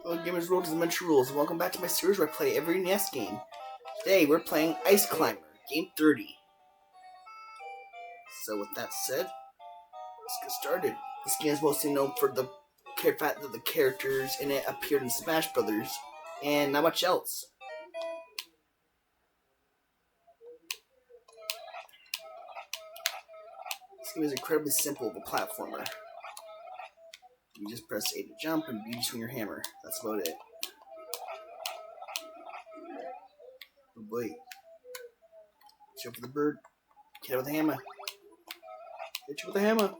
Hello gamers, world dimension rules, and welcome back to my series where I play every NES game. Today we're playing Ice Climber, game 30. So with that said, let's get started. This game is mostly known for the fact that the characters in it appeared in Smash Brothers, and not much else. This game is incredibly simple of a platformer. You just press A to jump and B to swing your hammer. That's about it. Oh boy. Watch out for the bird. Hit it with a hammer. Hit you with a hammer.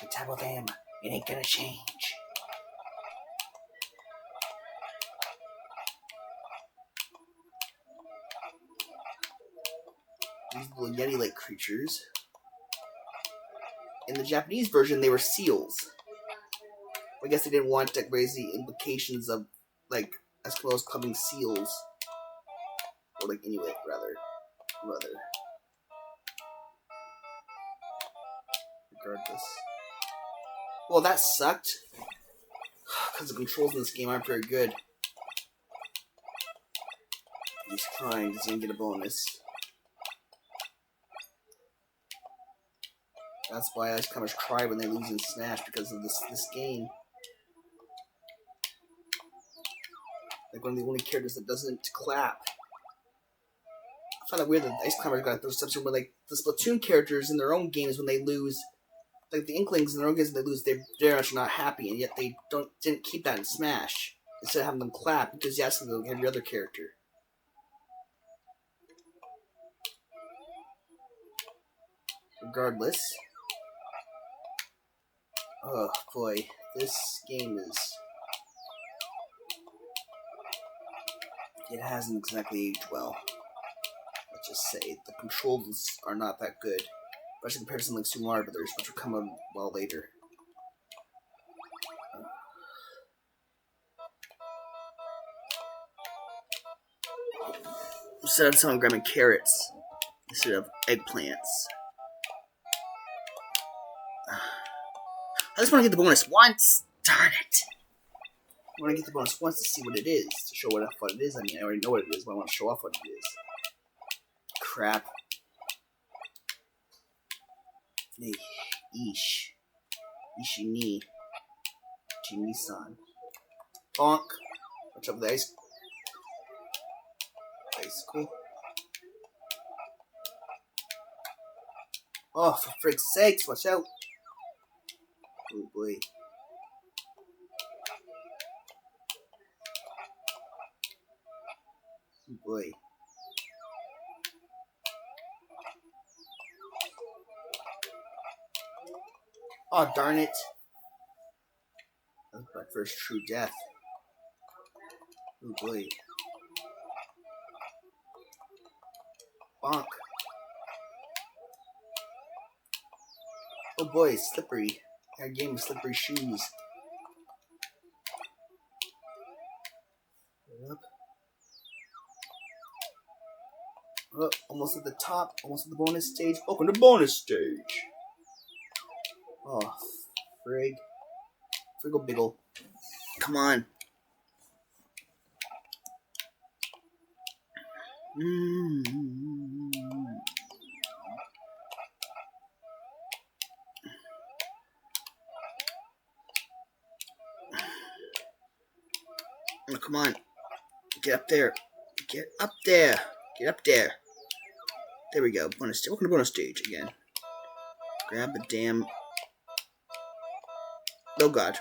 You tap with a hammer. It ain't gonna change. These little Yeti-like creatures. In the Japanese version, they were seals. I guess they didn't want to raise the implications of, like, Eskimos clubbing seals. Or, like, Inuit, rather. Regardless. Well, that sucked. Because the controls in this game aren't very good. He's trying, doesn't even get a bonus. That's why Ice Climbers cry when they lose in Smash, because of this game. Like one of the only characters that doesn't clap. I find it weird that Ice Climbers got those substitute where, like, the Splatoon characters in their own games, when they lose, like the Inklings in their own games, when they lose, they're very much not happy, and yet they didn't keep that in Smash. Instead of having them clap enthusiastically like every other character. Regardless. Oh boy, this game is... It hasn't exactly aged well. Let's just say the controls are not that good, especially in comparison to like Super Mario Brothers, which will come a while later. Instead of someone grabbing carrots instead of eggplants. I just want to get the bonus once. Darn it! I want to get the bonus once to see what it is, to show what it is. I mean, I already know what it is, but I want to show off what it is. Crap. Hey, Ish. Ishini. Jimmy-san. Bonk. Watch out for the ice. Icicle. Oh, for frig's sakes, watch out. Oh boy. Oh boy. Oh, darn it. That was my first true death. Oh boy. Bonk. Oh boy, slippery. Our game of slippery shoes. Up. Oh, almost at the top. Almost at the bonus stage. Welcome to bonus stage. Oh, frig. Friggle biggle. Come on. Oh, come on. Get up there. Get up there. Get up there. There we go. Bonus stage. Welcome to bonus stage again. Grab the damn... Oh god.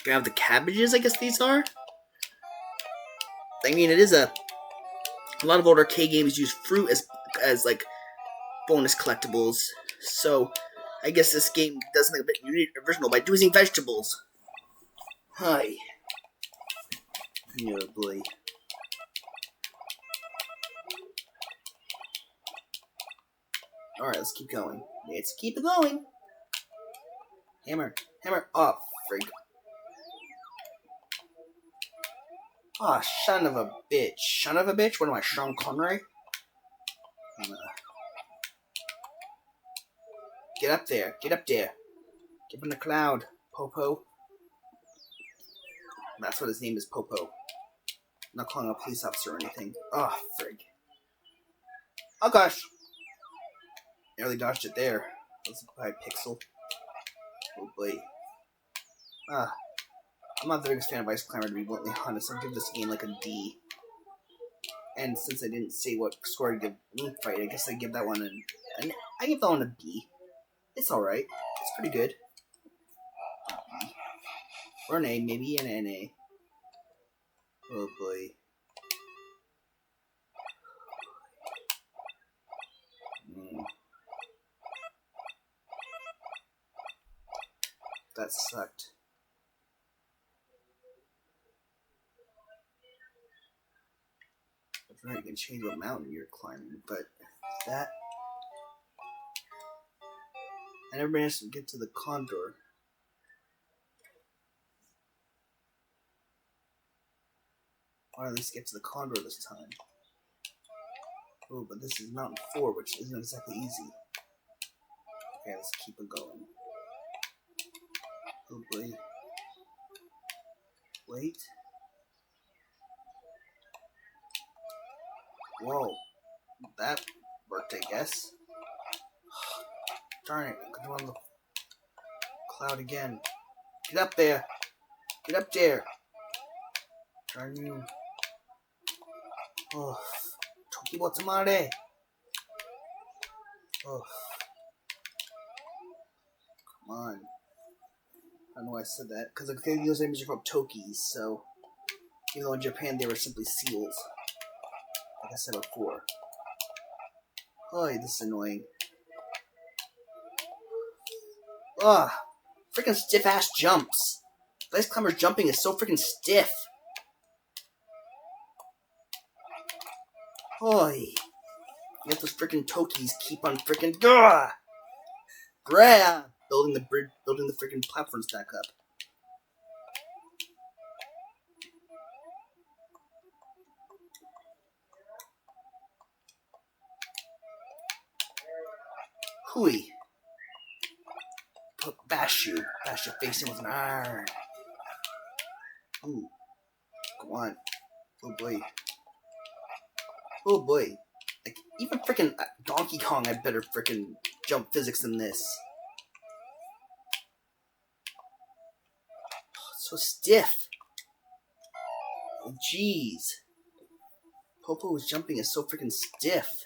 Grab the cabbages, I guess these are? I mean, it is a lot of old arcade games use fruit as like bonus collectibles. So I guess this game does something a bit unique, original by using vegetables. Hi. Oh boy. Alright, let's keep going. Let's keep it going. Hammer. Hammer. Oh, freak. Oh, son of a bitch. Son of a bitch? What am I, Sean Connery? Get up there. Get up there. Get up in the cloud, Popo. That's what his name is, Popo. I'm not calling a police officer or anything. Oh, frig. Oh gosh. Nearly dodged it there. Let's buy a pixel. Oh boy. I'm not the biggest fan of Ice Climber, to be bluntly honest. I'll give this game like a D. And since I didn't say what score to give Link Fight, I guess I give that one I give that one a B. It's alright. It's pretty good. Or an A, maybe an NA. Oh boy. That sucked. That's right, you can change what mountain you're climbing, but that... I never managed to get to the Condor. Or at least get to the Condor this time. Oh, but this is Mountain 4, which isn't exactly easy. Okay, let's keep it going. Oh boy. Wait. Whoa. That worked, I guess. Darn it, I could on the cloud again. Get up there! Get up there! Darn you. Oh. Toki Watsamare! Oh. Come on. I don't know why I said that, because those names are called Tokis, so even though in Japan they were simply seals. Like I said before. Oh, this is annoying. Ugh. Freaking stiff ass jumps. Ice Climber's jumping is so freaking stiff. Hoy. Yet those freaking Tokis keep on freaking Bruh! Building the bridge, building the freaking platforms back up. Hooey. Bash your face in with an iron. Ooh. Come on. Oh boy. Oh boy. Like, even freaking Donkey Kong had better freaking jump physics than this. Oh, it's so stiff. Oh, jeez. Popo's jumping is so freaking stiff.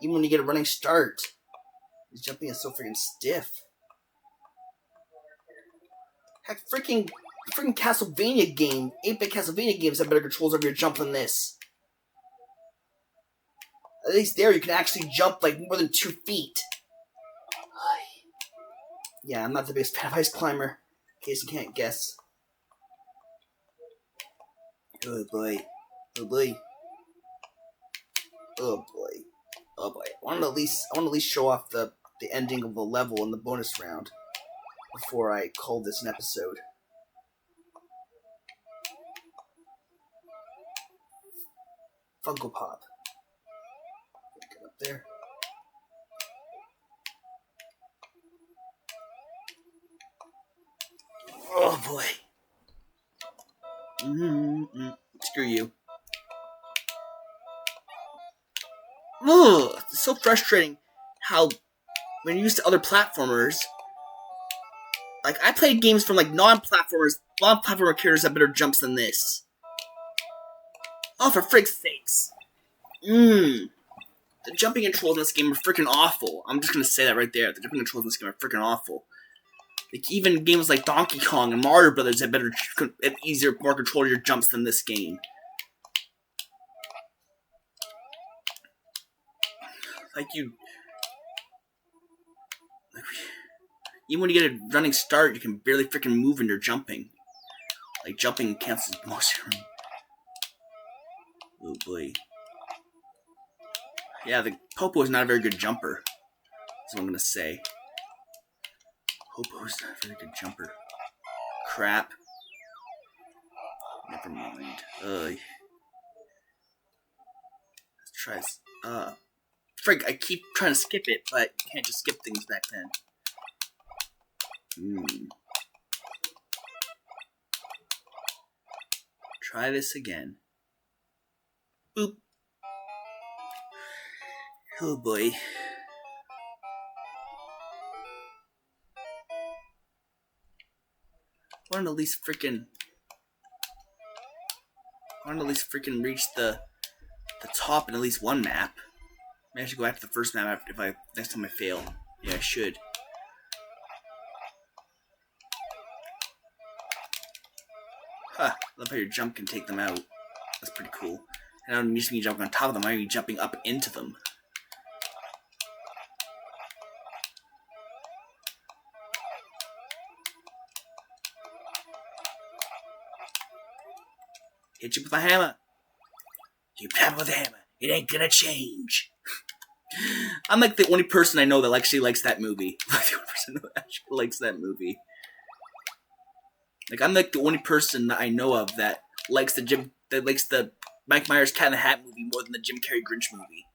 Even when you get a running start, his jumping is so freaking stiff. Heck, freaking Castlevania game, 8-bit Castlevania games have better controls over your jump than this. At least there you can actually jump like more than 2 feet. Yeah, I'm not the biggest fan of Ice Climber, in case you can't guess. Oh boy. Oh boy. Oh boy. Oh boy. I want to at least show off the ending of the level in the bonus round before I call this an episode. Funko Pop. Get up there. Oh boy. Screw you. Ugh, it's so frustrating how when you're used to other platformers, like I played games from like non-platformer characters have better jumps than this. Oh, for frig's sakes. The jumping controls in this game are freaking awful. I'm just gonna say that right there. The jumping controls in this game are freaking awful. Like, even games like Donkey Kong and Mario Brothers have better, easier, more control of your jumps than this game. Like, even when you get a running start, you can barely freaking move when you're jumping. Like, jumping cancels motion. Oh boy. Yeah, the Popo is not a very good jumper. That's what I'm gonna say. Popo is not a very good jumper. Crap. Never mind. Let's try this. Frig, I keep trying to skip it, but you can't just skip things back then. Try this again. Boop. Oh boy. I want to at least freaking reach the top in at least one map. Maybe I should go back to the first map if next time I fail. Yeah, I should. Huh. I love how your jump can take them out. That's pretty cool. And I'm used to me jumping on top of them. Why are you jumping up into them? Hit you with a hammer. You tap with a hammer. It ain't gonna change. I'm like the only person I know that actually likes that movie. Like the only person that actually likes that movie. Like I'm like the only person that I know of that likes the Mike Myers Cat in the Hat movie more than the Jim Carrey Grinch movie.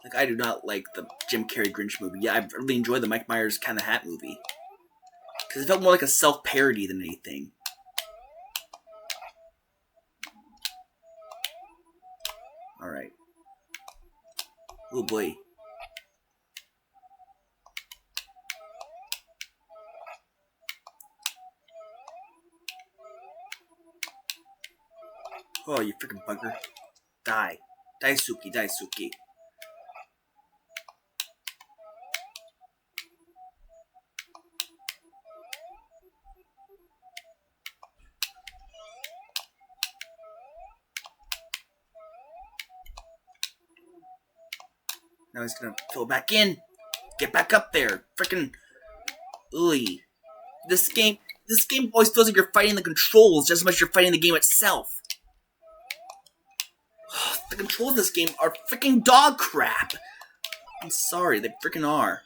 Like I do not like the Jim Carrey Grinch movie. Yeah, I really enjoy the Mike Myers Cat in the Hat movie because it felt more like a self-parody than anything. All right. Oh boy. Oh, you freaking bugger. Die. Daisuke, Daisuke. Now he's gonna fill back in. Get back up there. Freaking. Ooey. This game always feels like you're fighting the controls just as much as you're fighting the game itself. The controls of this game are freaking dog crap. I'm sorry, they freaking are.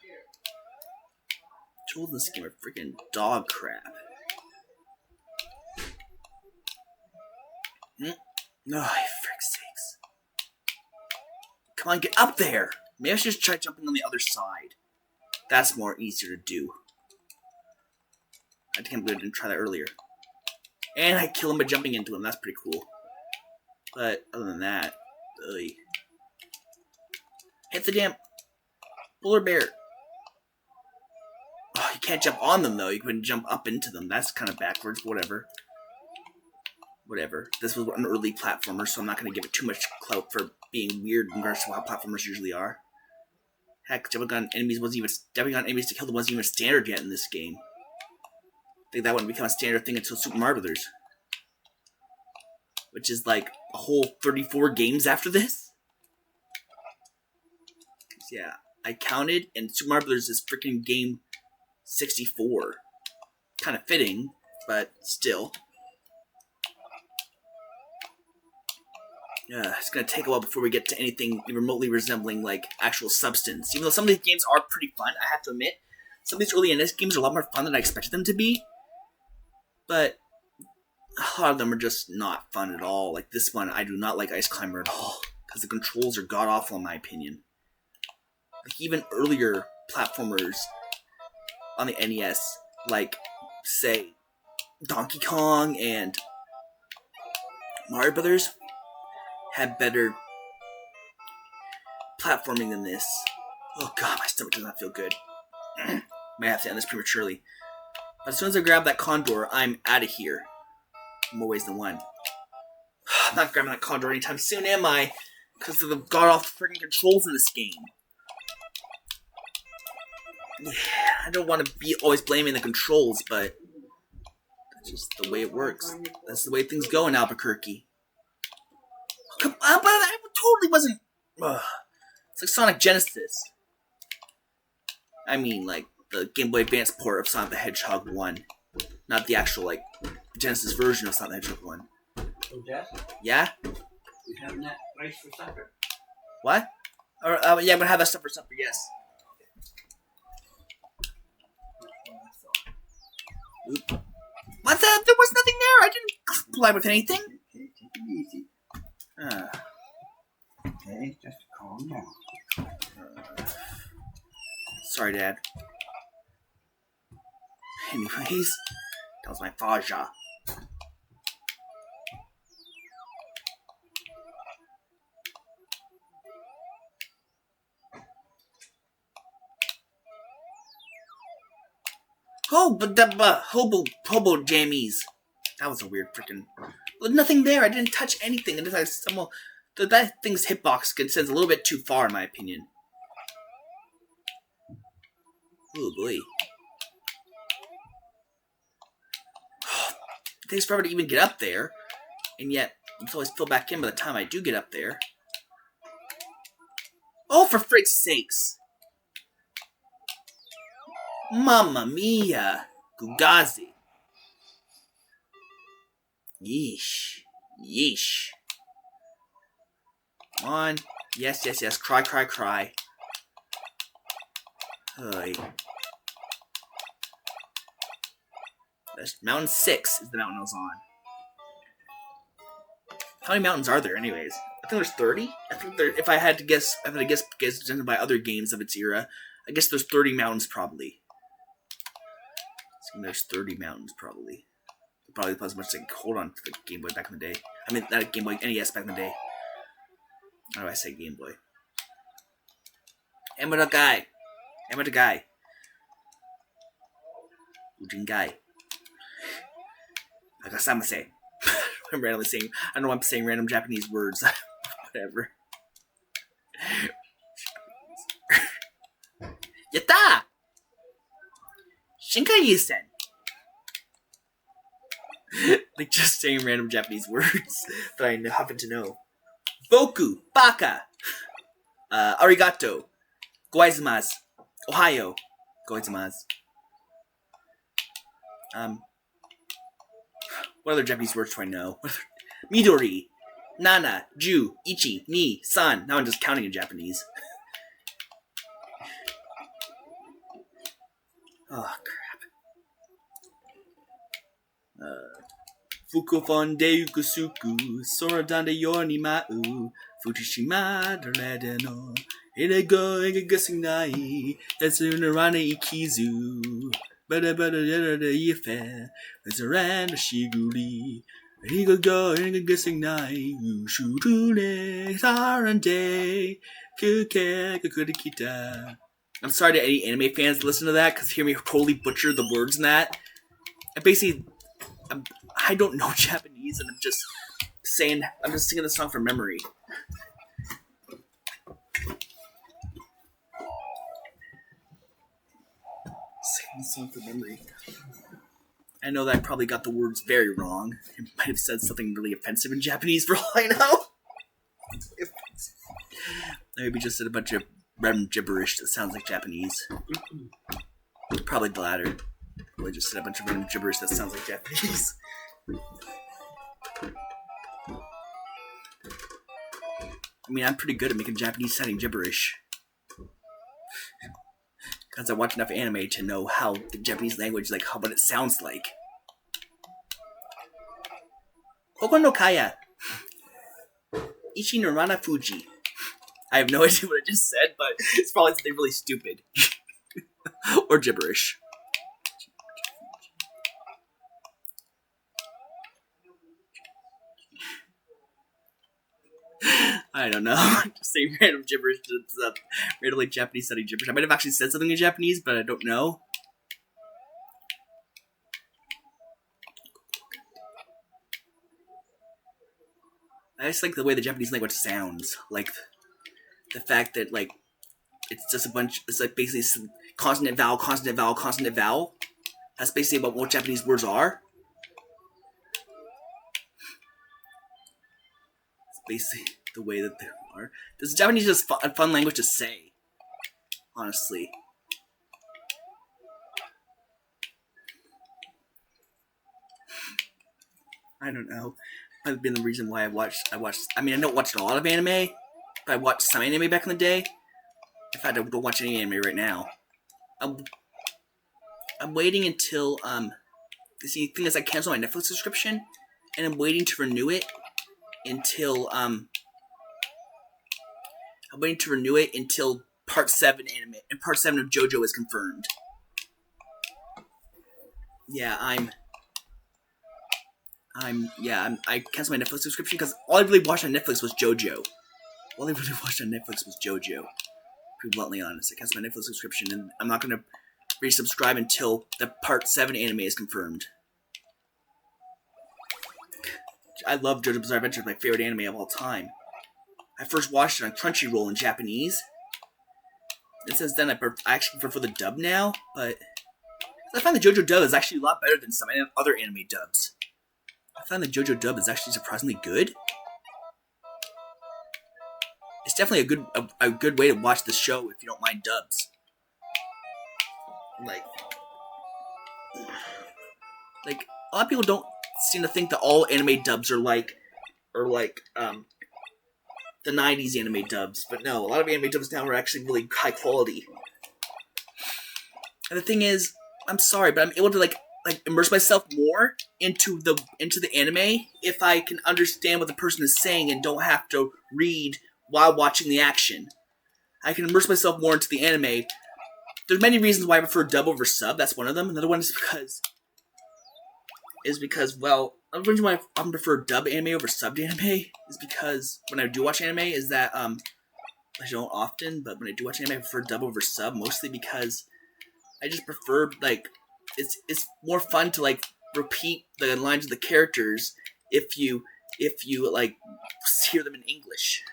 The controls of this game are freaking dog crap. No, frick's sakes. Come on, get up there. Maybe I should just try jumping on the other side. That's more easier to do. I think I didn't try that earlier. And I kill him by jumping into him. That's pretty cool. But other than that, ugh. Hit the damn polar bear. Oh, you can't jump on them though. You can jump up into them. That's kind of backwards. Whatever. Whatever. This was an early platformer, so I'm not going to give it too much clout for being weird in regards to how platformers usually are. Heck, jumping on enemies to kill them wasn't even standard yet in this game. I think that wouldn't become a standard thing until Super Mario Brothers, which is like a whole 34 games after this. Yeah, I counted, and Super Mario Brothers is freaking game 64. Kind of fitting, but still. Yeah, it's gonna take a while before we get to anything remotely resembling like actual substance. Even though some of these games are pretty fun, I have to admit, some of these early NES games are a lot more fun than I expected them to be. But a lot of them are just not fun at all. Like this one, I do not like Ice Climber at all because the controls are god awful in my opinion. Like even earlier platformers on the NES, like say Donkey Kong and Mario Brothers, had better platforming than this. Oh god, my stomach does not feel good. May have to end this prematurely. But as soon as I grab that condor, I'm out of here. More ways than one. I'm not grabbing that condor anytime soon, am I? Because of the god-awful freaking controls in this game. Yeah, I don't want to be always blaming the controls, but that's just the way it works. That's the way things go in Albuquerque. Come on, but that totally wasn't... It's like Sonic Genesis. I mean, like, the Game Boy Advance port of Sonic the Hedgehog 1. Not the actual, like, Genesis version of Sonic the Hedgehog 1. So, Jeff? Yeah? You having that rice for supper? What? Yeah, I'm gonna have that stuff for supper, yes. Oop. What the? There was nothing there! I didn't comply with anything! Okay, take it easy. Okay, just calm down. Sorry, Dad. Anyways, that was my Faja. Oh, but the hobo jammies. That was a weird freaking. Nothing there. I didn't touch anything. And that thing's hitbox sends a little bit too far, in my opinion. Oh boy. It takes forever to even get up there, and yet I'm always fill back in by the time I do get up there. Oh, for frig's sakes! Mamma mia! Gugazi. Yeesh. Yeesh. Come on. Yes, yes, yes. Cry, cry, cry. Hey. Mountain 6 is the mountain I was on. How many mountains are there, anyways? I think there's 30. I think there. If I had to guess, judging by other games of its era, I guess there's 30 mountains probably. So there's 30 mountains probably. Probably as much as I could hold on to the Game Boy back in the day. I mean, not Game Boy, NES back in the day. How do I say Game Boy? Emma the guy. Ujingai. Akasamase. I'm randomly saying. I don't know why I'm saying random Japanese words. Whatever. Yatta! Shinkai-sen. Like just saying random Japanese words that I happen to know. Boku, baka, arigato, goizaimasu, ohayo, goizaimasu. What other Japanese words do I know? Midori, nana, ju, ichi, ni, san. Now I'm just counting in Japanese. Oh, crap. Fukufon de ukusuku, soradan de yornimau, Fukushima de no, Irego igagusinai, Etsunarane ikizu, Bada de yife, Etsuran shiguri, Rigogo igagusinai, Ushurune, Sarande, Kuke, Kukudikita. I'm sorry to any anime fans that listen to that, because hear me totally butcher the words in that. I basically, I don't know Japanese, and I'm just singing the song from memory. Singing the song from memory. I know that I probably got the words very wrong. I might have said something really offensive in Japanese for all I know. I maybe just said a bunch of random gibberish that sounds like Japanese. Probably the latter. Probably just said a bunch of random gibberish that sounds like Japanese. I mean, I'm pretty good at making Japanese sounding gibberish. Because I watch enough anime to know how the Japanese language, like, what it sounds like. Koko no Kaya. Ichi no Rana Fuji. I have no idea what I just said, but it's probably something really stupid. Or gibberish. I don't know. Just saying random gibberish to randomly Japanese sounding gibberish. I might have actually said something in Japanese, but I don't know. I just like the way the Japanese language sounds. Like, the fact that, like, it's just a bunch, it's like basically consonant, vowel, consonant, vowel, consonant, vowel. That's basically about what Japanese words are. It's basically the way that they are. This Japanese is just a fun language to say. Honestly. I don't know. Might have been the reason why I watched, I mean, I don't watch a lot of anime, but I watched some anime back in the day. In fact, I don't watch any anime right now. I'm waiting until, see, the thing is I canceled my Netflix subscription, and I'm waiting to renew it until, part 7 anime, and part 7 of JoJo is confirmed. yeah, I canceled my Netflix subscription because all I really watched on Netflix was JoJo. All I really watched on Netflix was JoJo. To be bluntly honest, I canceled my Netflix subscription, and I'm not gonna resubscribe until the Part 7 anime is confirmed. I love JoJo's Bizarre Adventure, my favorite anime of all time. I first watched it on Crunchyroll in Japanese, and since then I actually prefer the dub now, but I find the JoJo dub is actually a lot better than some other anime dubs. I find the JoJo dub is actually surprisingly good. It's definitely a good way to watch the show if you don't mind dubs. Like a lot of people don't seem to think that all anime dubs are like the 90s anime dubs, but no, a lot of anime dubs now are actually really high quality. And the thing is, I'm sorry, but I'm able to like immerse myself more into the anime if I can understand what the person is saying and don't have to read while watching the action. I can immerse myself more into the anime. There's many reasons why I prefer dub over sub. That's one of them. Another one is because well, another reason why I often prefer dub anime over subbed anime is because when I do watch anime is that I don't often, but when I do watch anime I prefer dub over sub, mostly because I just prefer like it's more fun to like repeat the lines of the characters if you like hear them in English.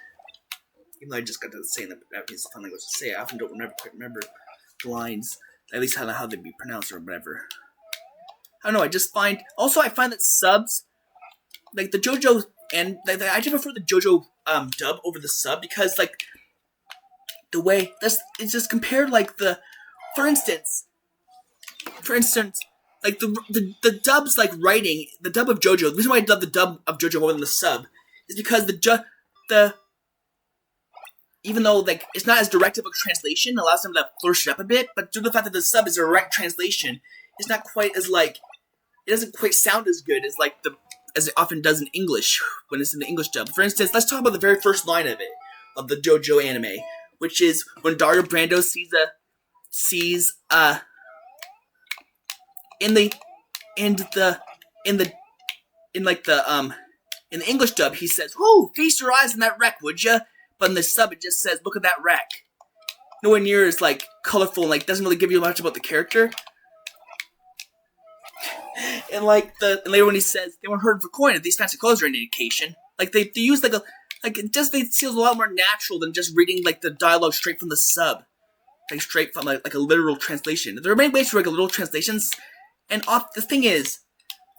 Even though I just got to say that Japanese fun language to say, I often don't quite remember the lines, at least how they be pronounced or whatever. I don't know. I find that subs, like the JoJo, and I just prefer the JoJo dub over the sub because like the way it's just compared like for instance, like the dub's like writing the dub of JoJo. The reason why I love the dub of JoJo more than the sub is because the even though like it's not as direct of a translation, it allows them to flourish it up a bit. But due to the fact that the sub is a direct translation, it's not quite as like it doesn't quite sound as good as it often does in English when it's in the English dub. For instance, let's talk about the very first line of the JoJo anime, which is when Dario Brando sees in the English dub he says, "Whoo, feast your eyes on that wreck, would ya?" But in the sub it just says, "Look at that wreck." Nowhere near as like colorful and like doesn't really give you much about the character. And later when he says they weren't hurting for coin, if these fancy clothes are any indication, like they use they feels a lot more natural than just reading like the dialogue straight from the sub, like straight from like a literal translation. There are many ways to like literal translations, and the thing is,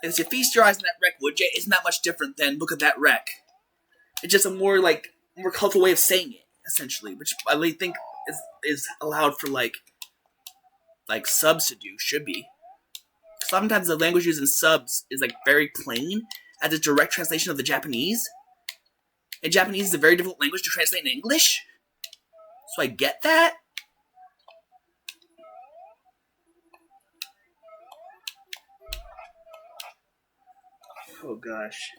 if you feast your eyes on that wreck, would ya? Isn't that much different than look at that wreck? It's just a more cultural way of saying it, essentially, which I really think is allowed for like subs to do, should be. Sometimes the language used in subs is like very plain as a direct translation of the Japanese. And Japanese is a very difficult language to translate in English. So I get that. Oh gosh.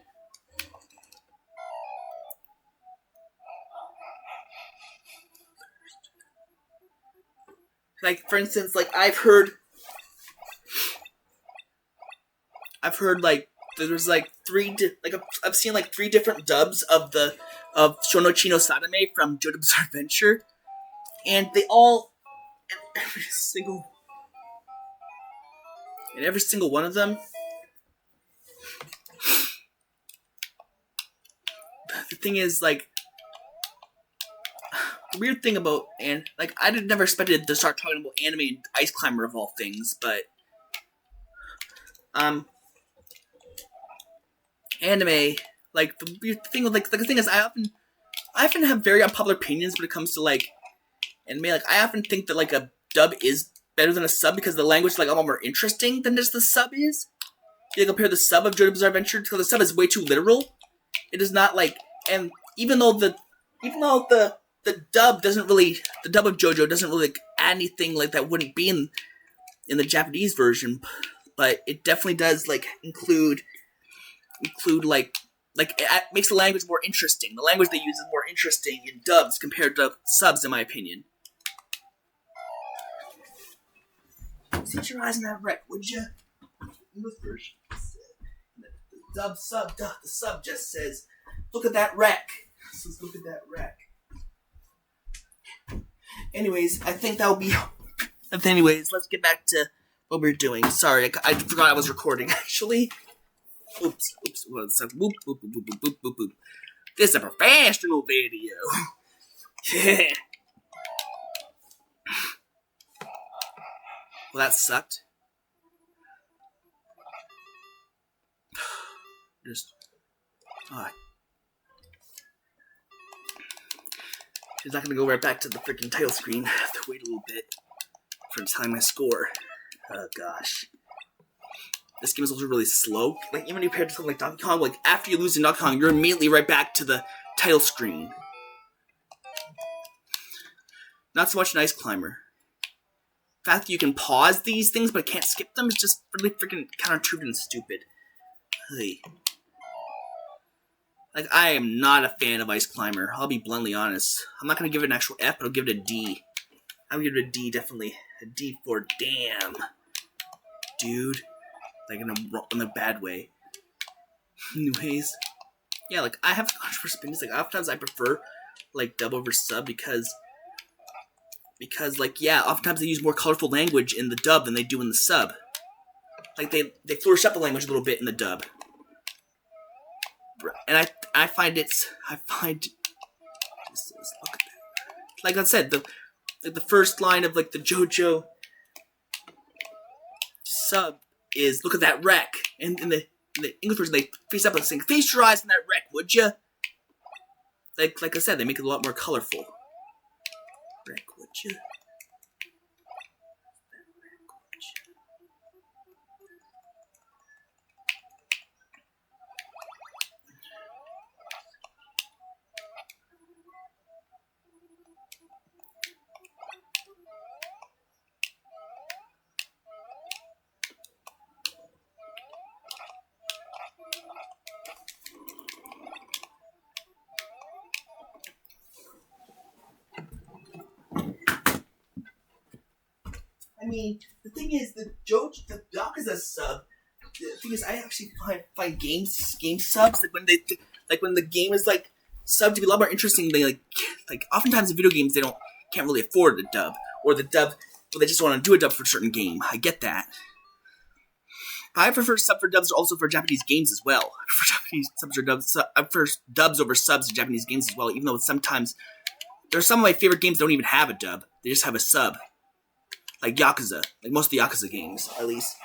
Like for instance, like I've heard like there's like I've seen like 3 different dubs of Shonochi no Sadame from JoJo's Bizarre Adventure, and they all and every single one of them, the thing is like the weird thing about and like I never expected to start talking about anime and Ice Climber of all things, but anime, like the thing is I often have very unpopular opinions when it comes to like anime. Like I often think that like a dub is better than a sub because the language is like a lot more interesting than just the sub is. You compare the sub of JoJo's Bizarre Adventure because the sub is way too literal. It is not like, and even though the dub doesn't really, the dub of JoJo doesn't really like, add anything like that wouldn't be in the Japanese version, but it definitely does like include like it makes the language more interesting. The language they use is more interesting in dubs compared to subs, in my opinion. Set your eyes on that wreck, would ya? English version. The sub just says, "Look at that wreck." It says, "Look at that wreck." Anyways, I think that'll be. Anyways, let's get back to what we're doing. Sorry, I forgot I was recording. Actually, oops. Well, so boop boop boop boop boop boop boop. This is a professional video. Yeah. Well, that sucked. Just. She's not gonna go right back to the freaking title screen. I have to wait a little bit for telling my score. Oh gosh. This game is also really slow. Like, even compared to something like Donkey Kong, like, after you lose in Donkey Kong, you're immediately right back to the title screen. Not so much an Ice Climber. The fact that you can pause these things but can't skip them is just really freaking counterintuitive and stupid. Hey. Like, I am not a fan of Ice Climber. I'll be bluntly honest. I'm not gonna give it an actual F, but I'll give it a D. I'm gonna give it a D, definitely. A D for damn. Dude. Like, in a bad way. Anyways. Yeah, like, I have controversial opinions. Like, oftentimes I prefer, like, dub over sub because, like, yeah, oftentimes they use more colorful language in the dub than they do in the sub. Like, they flourish up the language a little bit in the dub. And I find this is, look at that. Like I said, the first line of, like, the JoJo sub is, "Look at that wreck." And in the English version, they face up and sing, "Face your eyes on that wreck, would ya?" Like I said, they make it a lot more colorful. Wreck, would ya? I mean, the thing is, the Yakuza sub. The thing is, I actually find game subs, like when the game is, like, subbed to be a lot more interesting than, like oftentimes in video games they can't really afford the dub, or the dub, but they just want to do a dub for a certain game. I get that. But I prefer sub for dubs also for Japanese games as well. I prefer Japanese subs for dubs. I prefer dubs over subs in Japanese games as well, even though sometimes there's some of my favorite games that don't even have a dub. They just have a sub. Like Yakuza. Like most of the Yakuza games, at least.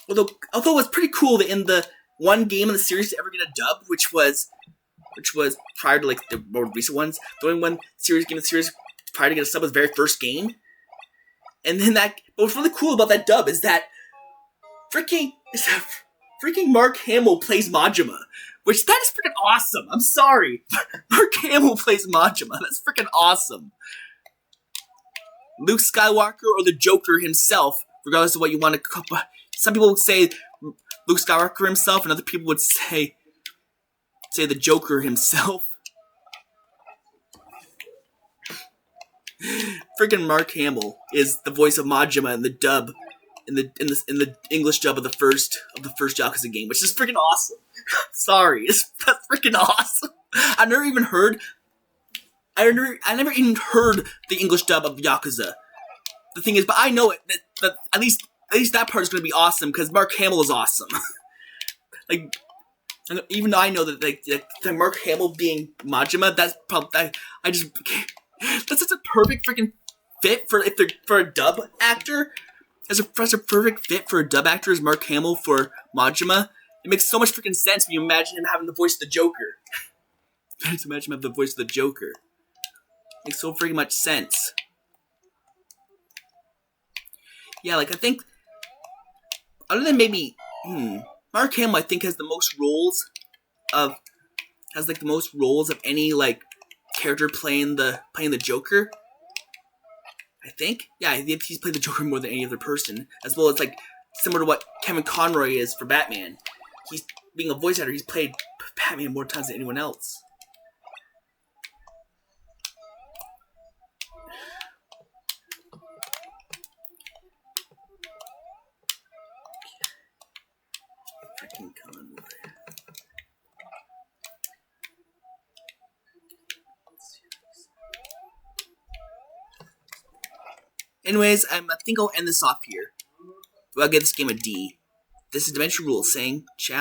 Although it was pretty cool that in the one game in the series to ever get a dub, which was prior to, like, the more recent ones, the only one game in the series prior to get a sub was the very first game. And then but what's really cool about that dub is that freaking Mark Hamill plays Majima. Which, that is freaking awesome. I'm sorry. Mark Hamill plays Majima. That's freaking awesome. Luke Skywalker or the Joker himself, regardless of what you want to call. Some people would say Luke Skywalker himself, and other people would say the Joker himself. Freaking Mark Hamill is the voice of Majima in the dub, in the English dub of the first Yakuza game, which is freaking awesome. Sorry, that's freaking awesome. I never even heard the English dub of Yakuza. The thing is, but I know it that at least that part is going to be awesome because Mark Hamill is awesome. Like, even though I know that the Mark Hamill being Majima, that's probably that's such a perfect freaking fit for a dub actor. That's a perfect fit for a dub actor as Mark Hamill for Majima. It makes so much freaking sense when you imagine him having the voice of the Joker. Makes so freaking much sense. Yeah, like, I think, other than maybe, Mark Hamill, I think, has the most roles of any, like, character playing the Joker. I think. Yeah, he's played the Joker more than any other person, as well as, like, similar to what Kevin Conroy is for Batman. He's, being a voice actor, he's played Batman more times than anyone else. Checking convoy. Anyways, I think I'll end this off here. I'll get this game a D. This is Dimension Rules saying ciao.